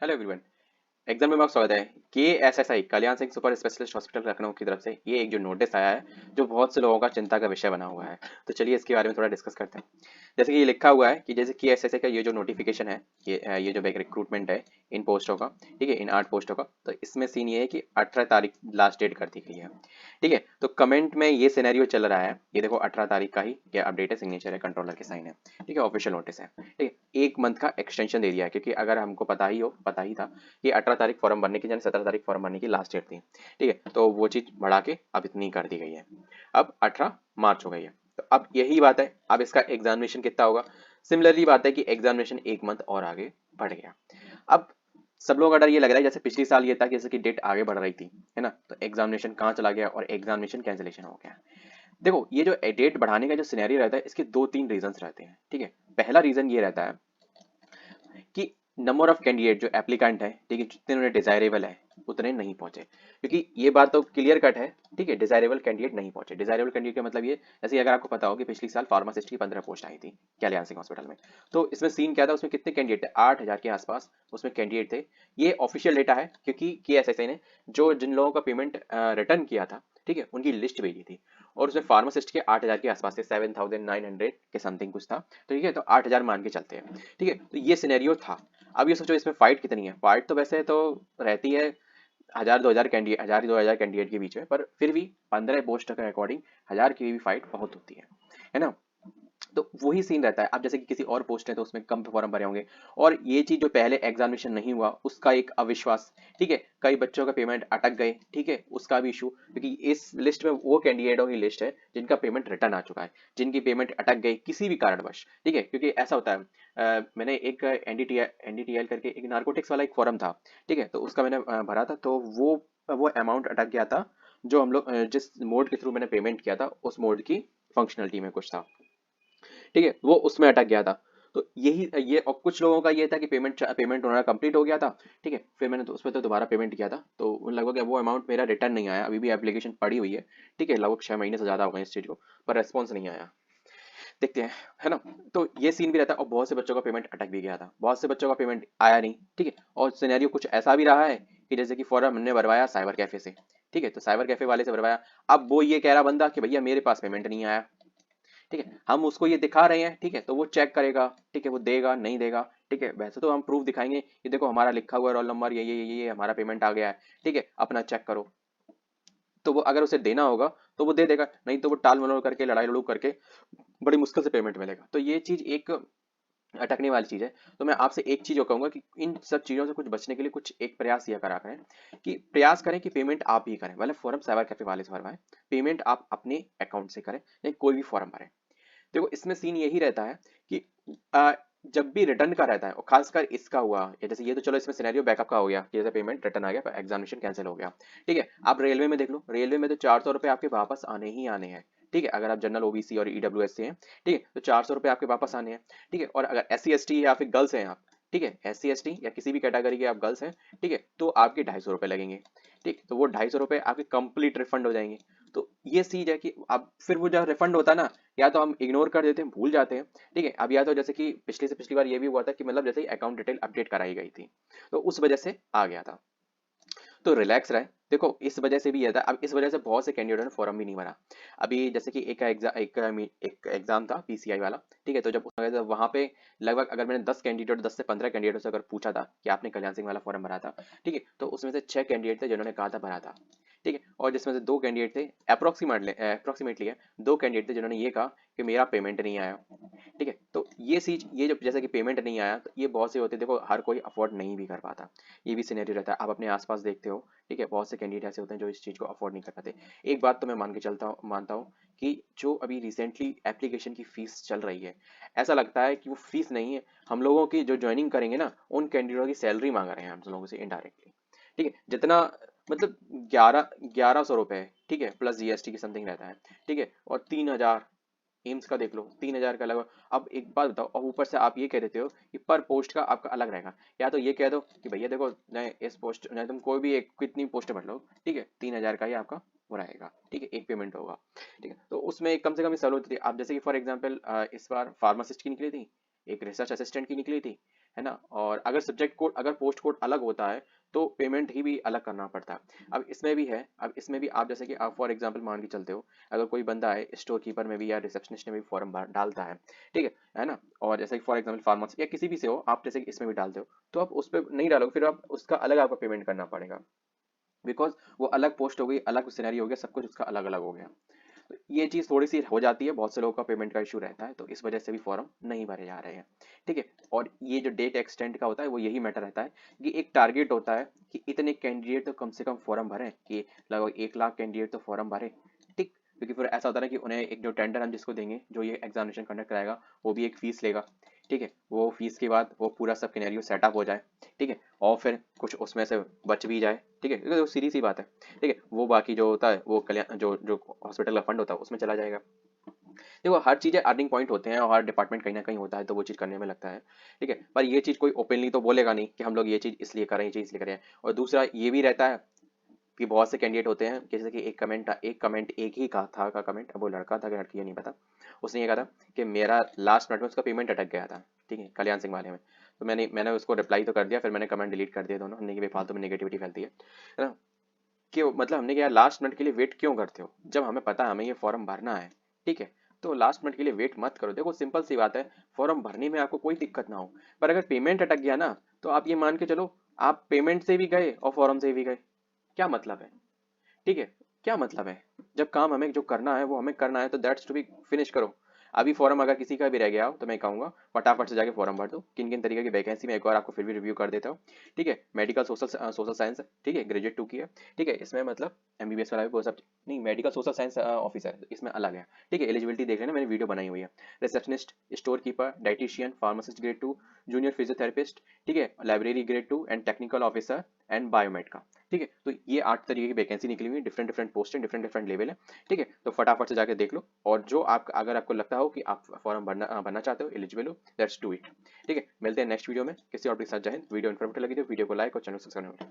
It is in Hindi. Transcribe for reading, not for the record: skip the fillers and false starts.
Hello everyone. एग्जाम में आपका स्वागत है। KSSI Kalyan Singh super specialist hospital Lucknow की तरफ से ये एक जो नोटिस आया है जो बहुत से लोगों का चिंता का विषय बना हुआ है। तो चलिए इसके बारे में थोड़ा डिस्कस करते हैं। जैसे कि ये लिखा हुआ है कि जैसे KSSI का ये जो नोटिफिकेशन है, ये जो एक रिक्रूटमेंट है इन पोस्टों का, ठीक है, इन 8 पोस्टों का। तो इसमें सीन ये है कि 18 तारीख लास्ट डेट कर दी गई है। ठीक है, तो कमेंट में ये सिनेरियो चल रहा है, ये देखो 18 तारीख का ही ये अपडेट है, सिग्नेचर है, कंट्रोलर के साइन है। ठीक है, ऑफिशियल नोटिस है। ठीक है, एक मंथ का एक्सटेंशन दे दिया है, क्योंकि अगर हमको पता ही था कि 18 तारीख फॉर्म भरने की, यानी 17 तारीख फॉर्म भरने की लास्ट डेट थी। ठीक है, तो वो चीज बढ़ा के अब इतनी कर दी गई है। अब 18 मार्च हो गई है। तो अब यही बात है, अब इसका एग्जामिनेशन कितना होगा। सिमिलरली बात है कि एग्जामिनेशन एक मंथ और आगे बढ़ गया। अब सब लोगों का डर ये लग रहा है, जैसे पिछली साल ये था कि जैसे कि डेट आगे बढ़ रही थी, है ना, तो एग्जामिनेशन कहाँ चला गया और एग्जामिनेशन कैंसिलेशन हो गया। देखो, ये जो डेट बढ़ाने का जो सिनेरियो रहता है, इसके दो तीन रीजंस रहते हैं। ठीक है, पहला रीजन ये रहता है कि नंबर ऑफ कैंडिडेट जो एप्लीकेंट है, ठीक है, जितने उन्हें डिजायरेबल है उतने नहीं पहुंचे। क्योंकि ये बात तो क्लियर कट है, ठीक है, डिजायरेबल कैंडिडेट नहीं पहुंचे। डिजायरेबल कैंडिडेट का मतलब ये, जैसे अगर आपको पता हो कि पिछली साल फार्मासिस्ट की 15 पोस्ट आई थी कल्याण सिंह हॉस्पिटल में। तो इसमें सीन क्या था, उसमें कितने कैंडिडेट थे, 8,000 के आसपास उसमें कैंडिडेट थे। ये ऑफिशियल डेटा है, क्योंकि KSSI ने जो जिन लोगों का पेमेंट रिटर्न किया था, ठीक है, उनकी लिस्ट भेजी थी। और उसमें फार्मासिस्ट के 8,000 के आसपास थे, 7,900 के समथिंग कुछ था। तो ठीक है, तो 8,000 मान के चलते हैं। ठीक है, तो ये सिनेरियो था। अब ये सोचो, इसमें फाइट कितनी है। फाइट तो वैसे तो रहती है 1,000 2,000 कैंडिडेट, 1,000 2,000 कैंडिडेट के बीच में, पर फिर भी 15 पोस्ट के अकॉर्डिंग 1,000 की भी फाइट बहुत होती है ना। तो वही सीन रहता है। अब जैसे कि किसी और पोस्ट है तो उसमें कम फॉर्म भरे होंगे, और ये चीज जो पहले एग्जामिनेशन नहीं हुआ उसका एक अविश्वास। ठीक है, कई बच्चों का पेमेंट अटक गए, ठीक है, उसका भी इशू, क्योंकि इस लिस्ट में वो कैंडिडेटों की लिस्ट है जिनका पेमेंट रिटर्न आ चुका है, जिनकी पेमेंट अटक गई किसी भी कारणवश। ठीक है, क्योंकि ऐसा होता है, मैंने एक एनडीटीएल करके एक नार्कोटिक्स वाला एक फॉर्म था। ठीक है, तो उसका मैंने भरा था, तो वो अमाउंट अटक गया था। जो हम लोग जिस मोड के थ्रू मैंने पेमेंट किया था, उस मोड की फंक्शनलिटी में कुछ था। ठीक है, वो उसमें अटक गया था। तो यही ये, और कुछ लोगों का ये था कि पेमेंट उन्होंने कंप्लीट हो गया था। ठीक है, फिर मैंने तो उसमें तो दोबारा पेमेंट किया था, तो लगभग वो अमाउंट मेरा रिटर्न नहीं आया, अभी भी एप्लीकेशन पड़ी हुई है। ठीक है, लगभग 6 महीने से ज्यादा हो गए इस चीज को, पर रेस्पॉन्स नहीं आया। देखते हैं, है ना। तो ये सीन भी रहता है, और बहुत से बच्चों का पेमेंट अटक भी गया था, बहुत से बच्चों का पेमेंट आया नहीं। ठीक है, और सिनेरियो कुछ ऐसा भी रहा है कि जैसे कि फॉर्म हमने भरवाया साइबर कैफे से। ठीक है, तो साइबर कैफे वाले से भरवाया। अब वो ये कह रहा बंदा कि भैया मेरे पास पेमेंट नहीं आया। ठीक है, हम उसको ये दिखा रहे हैं, ठीक है, तो वो चेक करेगा, ठीक है, वो देगा नहीं देगा। ठीक है, वैसे तो हम प्रूफ दिखाएंगे, ये देखो हमारा लिखा हुआ रोल नंबर ये हमारा पेमेंट आ गया है। ठीक है, अपना चेक करो। तो वो अगर उसे देना होगा तो वो दे देगा, नहीं तो वो टाल मटोल करके, लड़ाई लड़ू करके बड़ी मुश्किल से पेमेंट मिलेगा। तो ये चीज एक अटकने वाली चीज है। तो मैं आपसे एक चीज और कहूंगा कि इन सब चीजों से कुछ बचने के लिए कुछ एक प्रयास यह करा करें, कि प्रयास करें कि पेमेंट आप ही करें, मतलब फॉर्म साइबर कैफे वाले से भरवाएं, पेमेंट आप अपने अकाउंट से करें, या कोई भी फॉर्म भरें। देखो, इसमें सीन यही रहता है कि आ, जब भी रिटर्न का रहता है, और खासकर इसका हुआ, या जैसे ये तो चलो इसमें सिनेरियो बैकअप का हो गया कि जैसे पेमेंट रिटर्न आ गया, एग्जामिनेशन कैंसिल हो गया। ठीक है, आप रेलवे में देख लो, रेलवे में तो 400 रुपये आपके वापस आने ही आने हैं। ठीक है, अगर आप जनरल OBC और EWS से हैं, ठीक है, तो 400 रुपये आपके वापस आने हैं। ठीक है, और अगर SC ST या फिर गर्ल्स हैं आप, ठीक है, SC ST या किसी भी कैटेगरी के आप गर्ल्स हैं, ठीक है, तो आपके 250 रुपये लगेंगे। ठीक, तो वो 250 रुपये आपके कंप्लीट रिफंड हो जाएंगे। तो ये चीज है कि अब फिर वो जब रिफंड होता है ना, या तो हम इग्नोर कर देते हैं, भूल जाते हैं। ठीक है, अब या तो जैसे कि पिछली से पिछली बार ये भी हुआ था कि मतलब जैसे ही अकाउंट डिटेल अपडेट कराई गई थी, तो उस वजह से आ गया था। तो रिलैक्स रहे। देखो, इस वजह से भी ये था, अब इस वजह से बहुत से कैंडिडेट ने फॉर्म भी नहीं भरा। अभी जैसे कि एक एग्जाम था PCI वाला। ठीक है, तो जब उसमें तो वहां पे लगभग, अगर मैंने 10 कैंडिडेट, 10 से 15 कैंडिडेट से अगर पूछा था कि आपने कल्याण सिंह वाला फॉर्म भरा था, ठीक है, तो उसमें से 6 कैंडिडेट थे जिन्होंने कहा था भरा था। ठीक है, और जिसमें से 2 कैंडिडेट थे, अप्रोक्सीमेटली है, 2 कैंडिडेट थे जिन्होंने ये कहा कि मेरा पेमेंट नहीं आया। ठीक है, तो ये चीज, ये जो जैसे कि पेमेंट नहीं आया, तो ये बहुत से होते हैं, देखो हर कोई अफोर्ड नहीं भी कर पाता। ये भी सिनेरियो रहता है, आप अपने आसपास देखते हो। ठीक है, बहुत से कैंडिडेट ऐसे होते हैं जो इस चीज को अफोर्ड नहीं कर पाते। एक बात तो मैं मान के मानता हूँ कि जो अभी रिसेंटली एप्लीकेशन की फीस चल रही है, ऐसा लगता है कि वो फीस नहीं है, हम लोगों की जो ज्वाइनिंग करेंगे ना, उन कैंडिडेटों की सैलरी मांग रहे हैं हम लोगों से इनडायरेक्टली। ठीक है, जितना मतलब 1100 रुपए, ठीक है, प्लस GST की समथिंग रहता है। ठीक है, और 3,000 एम्स का देख लो, 3,000 का लगभग। अब एक बात बताओ, अब ऊपर से आप ये कह देते हो कि पर पोस्ट का आपका अलग रहेगा। या तो ये कह दो कि भैया देखो, नए इस पोस्ट नहीं, तुम कोई भी एक कितनी पोस्ट भर लो, ठीक है, 3,000 का ही आपका वो रहेगा। ठीक है, एक पेमेंट होगा। ठीक है, तो उसमें कम से कम सहूलियत थी। आप जैसे कि फॉर एग्जाम्पल इस बार फार्मासिस्ट की निकली थी, एक रिसर्च असिस्टेंट की निकली थी, है ना। और अगर सब्जेक्ट कोड अगर पोस्ट कोड अलग होता है तो पेमेंट ही भी अलग करना पड़ता है। अब इसमें भी है, अब इसमें भी आप जैसे कि आप फॉर एग्जांपल मान के चलते हो, अगर कोई बंदा है स्टोर कीपर में भी या रिसेप्शनिस्ट में भी फॉर्म डालता है, ठीक है ना। और जैसे कि फॉर एग्जांपल फार्मेसी या किसी भी से हो, आप जैसे कि इसमें भी डालते हो, तो आप उस पर नहीं डालोगे, फिर आप उसका अलग आपको पेमेंट करना पड़ेगा, बिकॉज वो अलग पोस्ट हो गई, अलग सिनेरियो हो गया, सब कुछ उसका अलग अलग हो गया। तो ये चीज़ थोड़ी सी हो जाती है, बहुत से लोगों का पेमेंट का इशू रहता है, तो इस वजह से भी फॉर्म नहीं भरे जा रहे हैं, ठीक है। और ये जो डेट एक्सटेंड का होता है वो यही मैटर रहता है कि एक टारगेट होता है कि इतने कैंडिडेट तो कम से कम फॉर्म भरें, कि लगभग 1 लाख कैंडिडेट तो फॉर्म भरे, ठीक। क्योंकि फिर ऐसा होता है ना कि उन्हें एक जो टेंडर हम जिसको देंगे, जो ये एग्जामिनेशन कंडक्ट कराएगा, वो भी एक फीस लेगा, ठीक है। वो फीस के बाद वो पूरा सब कैनेरियो सेटअप हो जाए, ठीक है, और फिर कुछ उसमें से बच भी जाए, ठीक है, क्योंकि वो सीधी सी बात है, ठीक है, वो बाकी जो होता है वो कल्याण जो जो हॉस्पिटल का फंड होता है उसमें चला जाएगा। देखो हर चीज़ें अर्निंग पॉइंट होते हैं और हर डिपार्टमेंट कहीं ना कहीं होता है, तो वो चीज़ करने में लगता है, ठीक है। पर ये चीज़ कोई ओपनली तो बोलेगा नहीं कि हम लोग ये चीज़ इसलिए करें, ये चीज़ इसलिए करें। और दूसरा ये भी रहता है कि बहुत से कैंडिडेट होते हैं, जैसे कि एक कमेंट एक ही का था, का कमेंट, अब वो लड़का था कि लड़की है नहीं पता, उसने ये कहा था कि मेरा लास्ट मिनट में उसका पेमेंट अटक गया था, ठीक है, कल्याण सिंह वाले में। तो मैंने उसको रिप्लाई तो कर दिया, फिर मैंने कमेंट डिलीट कर दिया दोनों, हमने कि फालतू में नेगेटिविटी फैलती है ना। क्यों, मतलब हमने कहा लास्ट मिनट के लिए वेट क्यों करते हो, जब हमें पता है हमें ये फॉर्म भरना है, ठीक है। तो लास्ट मिनट के लिए वेट मत करो। देखो सिंपल सी बात है, फॉर्म भरने में आपको कोई दिक्कत ना हो, पर अगर पेमेंट अटक गया ना, तो आप ये मान के चलो आप पेमेंट से भी गए और फॉर्म से भी गए, क्या मतलब है, ठीक है, क्या मतलब है। जब काम हमें जो करना है वो हमें करना है, तो दैट्स टू बी फिनिश करो। अभी फॉर्म अगर किसी का भी रह गया हो तो मैं कहूंगा फटाफट से जाके फॉर्म भर दो। किन किन तरीके की वैकेंसी में एक बार आपको फिर भी रिव्यू कर देता हूँ, ठीक है। मेडिकल सोशल सोशल साइंस, ठीक है, ग्रेजुएट 2 की है, ठीक है। इसमें मतलब एमबीबीएस वाला भी वो सब नहीं, मेडिकल सोशल साइंस ऑफिसर इसमें अलग है, ठीक है। एलिजिबिलिटी देख लेना, मैंने वीडियो बनाई हुई है। Receptionist, store keeper, dietitian, pharmacist grade 2, junior physiotherapist, ठीक है, library grade 2 and technical officer and biomed का, ठीक है। तो ये 8 तरीके की वैकेंसी निकली हुई है, different different post, different different level है, ठीक है। तो फटाफट से जाके देख लो, और जो आप अगर आपको लगता हो कि आप फॉर्म भरना चाहते हो, एलिजिबल हो, लेट्स डू इट, ठीक है। मिलते हैं नेक्स्ट वीडियो में किसी और के साथ। जय हिंद। वीडियो इन्फॉर्मेटिव लगी तो वीडियो को लाइक और चैनल सब्सक्राइब करें।